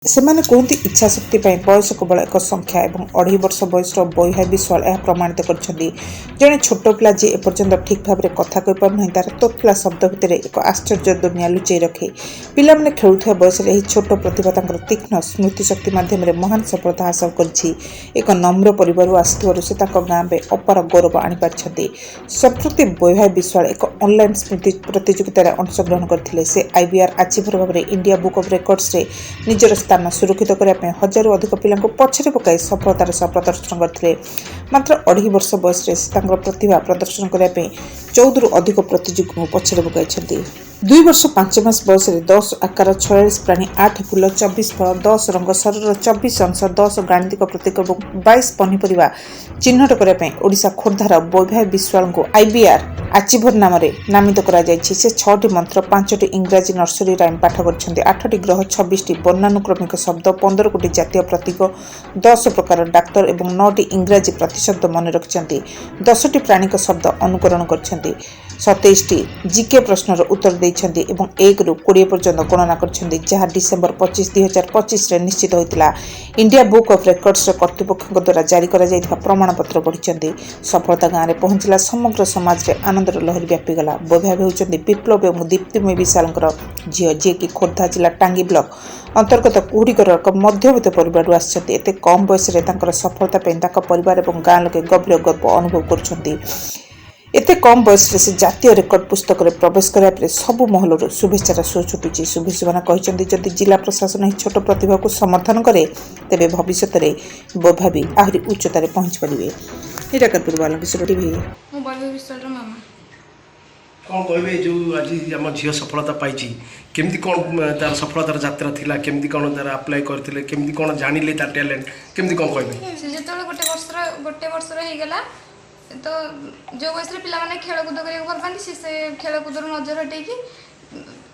ସେମାନେ କୁହନ୍ତି ଇଚ୍ଛାଶକ୍ତି ପାଇଁ ବୟସ କେବଳ ଏକ ସଂଖ୍ୟା ଏବଂ 2.5 ବର୍ଷ ବୟସର ବୈଭା ବିଶ୍ୱାଳ ଏହା ପ୍ରମାଣିତ କରିଛନ୍ତି। ଜଣେ ଛୋଟ ପିଲା ଯିଏ ଏପର୍ଯ୍ୟନ୍ତ ଠିକ୍ ଭାବରେ କଥା କହିପାରୁନାହିଁ ତାର ତୋତ୍ଲା ଶବ୍ଦ ଭିତରେ ଏକ ଆଶ୍ଚର୍ଯ୍ୟ ଦୁନିଆ ଲୁଚାଇ ରଖେ। ପିଲାମାନେ ଖେଳୁଥିବା ବୟସରେ ଏହି ଛୋଟ ପ୍ରତିଭା ତାଙ୍କର ତୀକ୍ଷ୍ଣ ସ୍ମୃତିଶକ୍ତି ମାଧ୍ୟମରେ ମହାନ ସଫଳତା ହାସଲ କରିଛି। ଏକ ନମ୍ର ପରିବାରରୁ ଆସିଥିବାରୁ ସେ ତାଙ୍କ ଗାଁ ପାଇଁ ଅପାର ଗୌରବ ଆଣିପାରିଛନ୍ତି। ସମ୍ପ୍ରତି ବୈଭା ବିଶ୍ୱାଳ ଏକ ଅନଲାଇନ୍ ସ୍ମୃତି ପ୍ରତିଯୋଗିତାରେ ଅଂଶଗ୍ରହଣ କରିଥିଲେ। ସେ IBR ଆଚିଭର ଭାବରେ ଇଣ୍ଡିଆ ବୁକ୍ ଅଫ୍ ରେକର୍ଡସରେ ନିଜର ସ୍ଥାନ ସୁରକ୍ଷିତ କରିବା ପାଇଁ 1000ରୁ ଅଧିକ ପିଲାଙ୍କୁ ପଛରେ ପକାଇ ସଫଳତାର ସହ ପ୍ରଦର୍ଶନ କରିଥିଲେ। ମାତ୍ର 2.5 ବର୍ଷ ବୟସରେ ସେ ତାଙ୍କର ପ୍ରତିଭା ପ୍ରଦର୍ଶନ କରିବା ପାଇଁ 14ରୁ ଅଧିକ ପ୍ରତିଯୋଗୀଙ୍କୁ ପଛରେ ପକାଇଛନ୍ତି। 2 ବର୍ଷ 5 ମାସ ବୟସରେ 10 ଆକାର 46 ପ୍ରାଣୀ 8 ଫୁଲ 24 ଫଳ 10 ରଙ୍ଗ ଶରୀରର 24 ଅଂଶ 10 ଗାଣିତିକ ପ୍ରତୀକ ଏବଂ 22 ପନିପରିବା ଚିହ୍ନଟ କରିବା ପାଇଁ ଓଡ଼ିଶା ଖୋର୍ଦ୍ଧାର ବୈଭା ବିଶ୍ୱାଳଙ୍କୁ IBR ଆଚିଭର ନାମରେ ନାମିତ କରାଯାଇଛି। ସେ 6ଟି ମନ୍ତ୍ର 5ଟି ଇଂରାଜୀ ନର୍ସରୀ ରାଇମ୍ ପାଠ କରିଛନ୍ତି। 8ଟି ଗ୍ରହ 26ଟି ବର୍ଣ୍ଣାନୁକ୍ରମିକ ଶବ୍ଦ 15 କୋଟି ଜାତୀୟ ପ୍ରତୀକ 10 ପ୍ରକାର ଡାକ୍ତର ଏବଂ 9ଟି ଇଂରାଜୀ ପ୍ରତିଶବ୍ଦ ମନେ ରଖିଛନ୍ତି। 10ଟି ପ୍ରାଣୀଙ୍କ ଶବ୍ଦ ଅନୁକରଣ କରିଛନ୍ତି। 27ଟି GK ପ୍ରଶ୍ନର ଉତ୍ତର ଦେଇଛନ୍ତି ଏବଂ 1ରୁ 20 ପର୍ଯ୍ୟନ୍ତ ଗଣନା କରିଛନ୍ତି, ଯାହା ଡିସେମ୍ବର 25, 2025ରେ ନିଶ୍ଚିତ ହୋଇଥିଲା। ଇଣ୍ଡିଆ ବୁକ୍ ଅଫ୍ ରେକର୍ଡସର କର୍ତ୍ତୃପକ୍ଷଙ୍କ ଦ୍ୱାରା ଜାରି କରାଯାଇଥିବା ପ୍ରମାଣପତ୍ର ପଢ଼ିଛନ୍ତି। ସଫଳତା ଗାଁରେ ପହଞ୍ଚିଲା ସମଗ୍ର ସମାଜରେ ଆନନ୍ଦର ଲହରୀ ବ୍ୟାପିଗଲା। ବୈଭା ହେଉଛନ୍ତି ବିପ୍ଳବ ଏବଂ ଦୀପ୍ତିମୟୀ ବିଶାଳଙ୍କର ଝିଅ, ଯିଏକି ଖୋର୍ଦ୍ଧା ଜିଲ୍ଲା ଟାଙ୍ଗୀ ବ୍ଲକ ଅନ୍ତର୍ଗତ କୁହୁଡ଼ିକର ଏକ ମଧ୍ୟବିତ୍ତ ପରିବାରରୁ ଆସିଛନ୍ତି। ଏତେ କମ୍ ବୟସରେ ତାଙ୍କର ସଫଳତା ପାଇଁ ତାଙ୍କ ପରିବାର ଏବଂ ଗାଁ ଲୋକେ ଗଭୀର ଗର୍ବ ଅନୁଭବ କରୁଛନ୍ତି। ଏତେ କମ୍ ବୟସରେ ସେ ଜାତୀୟ ରେକର୍ଡ ପୁସ୍ତକରେ ପ୍ରବେଶ କରିବା ପରେ ସବୁ ମହଲରୁ ଶୁଭେଚ୍ଛାର ସୁଅ ଛୁଟୁଛି। ଶୁଭେଚ୍ଛୁମାନେ କହିଛନ୍ତି, ଯଦି ଜିଲ୍ଲା ପ୍ରଶାସନ ଏହି ଛୋଟ ପ୍ରତିଭାକୁ ସମର୍ଥନ କରେ ତେବେ ଭବିଷ୍ୟତରେ ବୈଭା ବି ଆହୁରି ଉଚ୍ଚତାରେ ପହଞ୍ଚି ପାରିବେ। ନିରାକାରପୁର ବାଲଙ୍ଗୀଶ୍ୱର TV। ମୁଁ ବୈଭା ବିଶ୍ୱାଳର ମାମା। କ'ଣ କହିବେ ଯେଉଁ ଆଜି ଆମ ଝିଅ ସଫଳତା ପାଇଛି, କେମିତି କ'ଣ ତାର ସଫଳତାର ଯାତ୍ରା ଥିଲା, କେମିତି କ'ଣ ତାର ଆପ୍ଲାଏ କରିଥିଲେ, କେମିତି କ'ଣ ଜାଣିଲେ ତାର ଟ୍ୟାଲେଣ୍ଟ, କେମିତି କ'ଣ କହିବେ? ସେ ଯେତେବେଳେ ଗୋଟେ ବର୍ଷର ହେଇଗଲା ତ ଯେଉଁ ବୟସରେ ପିଲାମାନେ ଖେଳକୁଦ କରିବାକୁ ଭଲ ପାଆନ୍ତି ସେ ଖେଳକୁଦରୁ ନଜର ହଟେଇକି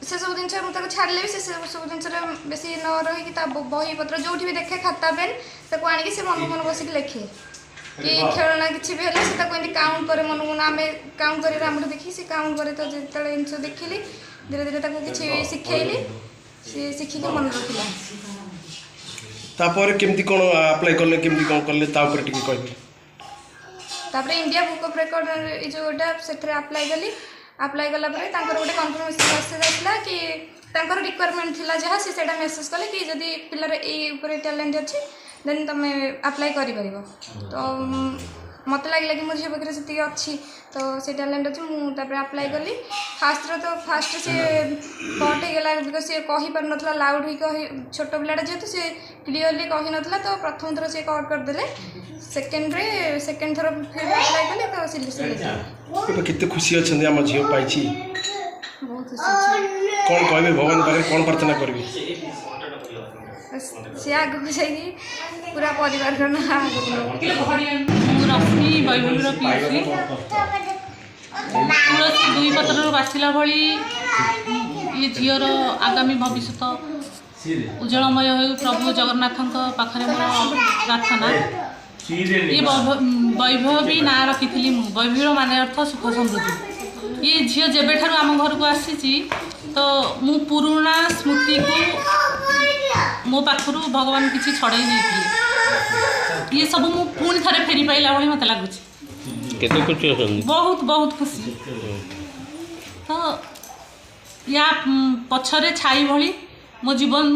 ସେସବୁ ଜିନିଷ ମୁଁ ତାକୁ ଛାଡ଼ିଲେ ବି ସେ ସବୁ ଜିନିଷରେ ବେଶୀ ନ ରହିକି ତା ବହିପତ୍ର ଯେଉଁଠି ବି ଦେଖେ ଖାତା ପେନ୍ ତାକୁ ଆଣିକି ସେ ମନକୁ ମନ ବସିକି ଲେଖେ କି ଖେଳନା କିଛି ବି ହେଲେ ସେ ତାକୁ ଏମିତି କାଉଣ୍ଟ କରେ ମନକୁ ମନ। ଆମେ କାଉଣ୍ଟ କରିବା ଆମଠୁ ଦେଖିକି ସେ କାଉଣ୍ଟ କରେ। ତ ଯେତେବେଳେ ଜିନିଷ ଦେଖିଲି ଧୀରେ ଧୀରେ ତାକୁ କିଛି ଶିଖେଇଲି, ସେ ଶିଖିକି ମନେ ରଖିଲା। ତାପରେ କେମିତି କ'ଣ ଆପ୍ଲାଏ କଲେ, କେମିତି କ'ଣ କଲେ ତା ଉପରେ ଟିକେ କହିବେ? ତାପରେ ଇଣ୍ଡିଆ ବୁକ୍ ଅଫ୍ ରେକର୍ଡ ଏଇ ଯେଉଁଟା ସେଥିରେ ଆପ୍ଲାଏ କଲି। ଆପ୍ଲାଏ କଲା ପରେ ତାଙ୍କର ଗୋଟେ କନଫର୍ମେସନ୍ ମେସେଜ୍ ଆସିଲା କି ତାଙ୍କର ରିକ୍ୱାରମେଣ୍ଟ ଥିଲା ଯାହା ସେ ସେଇଟା ମେସେଜ୍ କଲେ କି ଯଦି ପିଲାର ଏଇ ଉପରେ ଟ୍ୟାଲେଣ୍ଟ ଅଛି ଦେନ୍ ତୁମେ ଆପ୍ଲାଏ କରିପାରିବ। ତ ମୋତେ ଲାଗିଲା କି ମୋ ଝିଅ ପାଖରେ ସେତିକି ଅଛି, ତ ସେ ଟ୍ୟାଲେଣ୍ଟ ଅଛି। ମୁଁ ତାପରେ ଆପ୍ଲାଏ କଲି। ଫାଷ୍ଟ ସେ କଟ୍ ହେଇଗଲା ବିକଜ ସେ କହିପାରୁନଥିଲା ଲାଉଡ଼ ହେଇକି, ଛୋଟ ପିଲାଟା ଯେହେତୁ ସେ କ୍ଲିୟରଲି କହିନଥିଲା, ତ ପ୍ରଥମ ଥର ସେ କଟ୍ କରିଦେଲେ। ସେକେଣ୍ଡ ଥର ଫିର୍ ଆପ୍ଲାଏ କଲି ତ ସିଲେକ୍ସନ୍ ହେଇଗଲା। ଏବେ କେତେ ଖୁସି ଅଛନ୍ତି ଆମ ଝିଅ ପାଇଛି? ବହୁତ ଖୁସି ଅଛି। କ'ଣ କହିବେ ଭଗବାନ ପାଖରେ କ'ଣ ପ୍ରାର୍ଥନା କରିବେ? ସେ ଆଗକୁ ଯାଇକି ପୁରା ପରିବାରର ନାଁ ଆଗକୁ ନେବ। ମୁଁ ରଶ୍ମି ବୈଭବୀର ପିଇସି। ତୁଳସୀ ଦୁଇ ପତ୍ରରୁ ବାଛିଲା ଭଳି ଏ ଝିଅର ଆଗାମୀ ଭବିଷ୍ୟତ ଉଜ୍ଜଳମୟ ହେଉ ପ୍ରଭୁ ଜଗନ୍ନାଥଙ୍କ ପାଖରେ ମୋର ପ୍ରାର୍ଥନା। ଏ ବୈଭବୀ ନାଁ ରଖିଥିଲି ମୁଁ। ବୈଭବୀର ମାନେ ଅର୍ଥ ସୁଖ ସମୃଦ୍ଧି। ଏ ଝିଅ ଯେବେଠାରୁ ଆମ ଘରକୁ ଆସିଛି ତ ମୁଁ ପୁରୁଣା ସ୍ମୃତିକୁ ମୋ ପାଖରୁ ଭଗବାନ କିଛି ଛଡ଼େଇ ନେଇଥିଲେ। ଇଏ ସବୁ ମୁଁ ପୁଣି ଥରେ ଫେରି ପାଇଲା ଭଳି ମୋତେ ଲାଗୁଛି। କେତେ ଖୁସି ଅଛନ୍ତି? ବହୁତ ବହୁତ ଖୁସି। ତ ୟା ପଛରେ ଛାଇ ଭଳି ମୋ ଜୀବନ